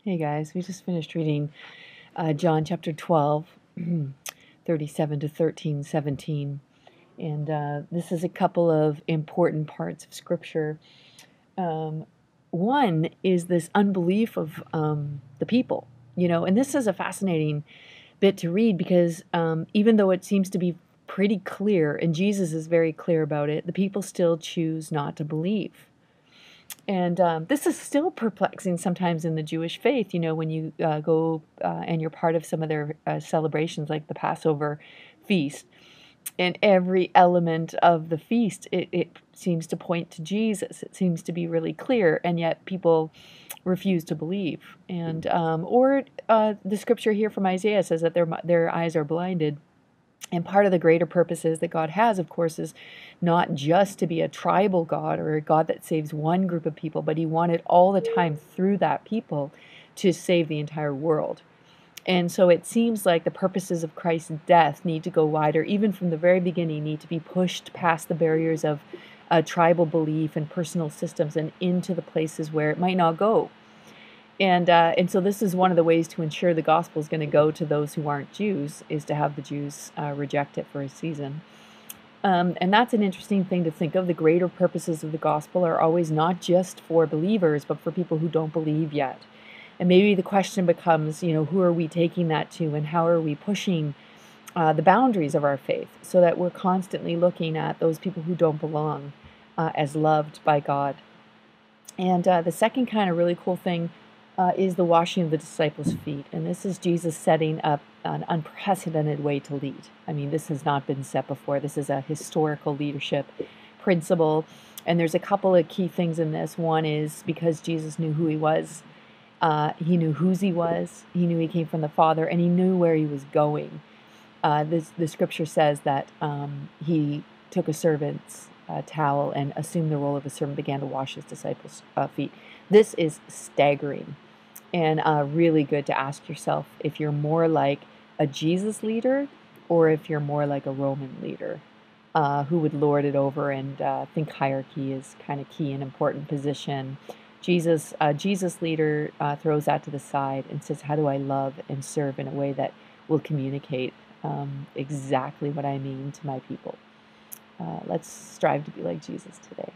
Hey guys, we just finished reading John chapter 12, 37 to 13, 17. And this is a couple of important parts of Scripture. Um, One is this unbelief of the people, and this is a fascinating bit to read because even though it seems to be pretty clear, and Jesus is very clear about it, the people still choose not to believe. And this is still perplexing sometimes in the Jewish faith, when you go and you're part of some of their celebrations, like the Passover feast. And every element of the feast, it seems to point to Jesus. It seems to be really clear, and yet people refuse to believe. And or the scripture here from Isaiah says that their eyes are blinded. And part of the greater purposes that God has, of course, is not just to be a tribal God or a God that saves one group of people, but He wanted all the time through that people to save the entire world. And so it seems like the purposes of Christ's death need to go wider, even from the very beginning, need to be pushed past the barriers of tribal belief and personal systems and into the places where it might not go. And so this is one of the ways to ensure the gospel is going to go to those who aren't Jews, is to have the Jews reject it for a season. And that's an interesting thing to think of. The greater purposes of the gospel are always not just for believers, but for people who don't believe yet. And maybe the question becomes, who are we taking that to, and how are we pushing the boundaries of our faith so that we're constantly looking at those people who don't belong as loved by God. And the second kind of really cool thing is the washing of the disciples' feet. And this is Jesus setting up an unprecedented way to lead. I mean, this has not been set before. This is a historical leadership principle. And there's a couple of key things in this. One is because Jesus knew who He was, He knew whose He was, He knew He came from the Father, and He knew where He was going. The scripture says that He took a servant's towel and assumed the role of a servant, began to wash His disciples' feet. This is staggering, and really good to ask yourself if you're more like a Jesus leader or if you're more like a Roman leader who would lord it over and think hierarchy is kind of key and important position. Jesus leader throws that to the side and says, how do I love and serve in a way that will communicate exactly what I mean to my people? Let's strive to be like Jesus today.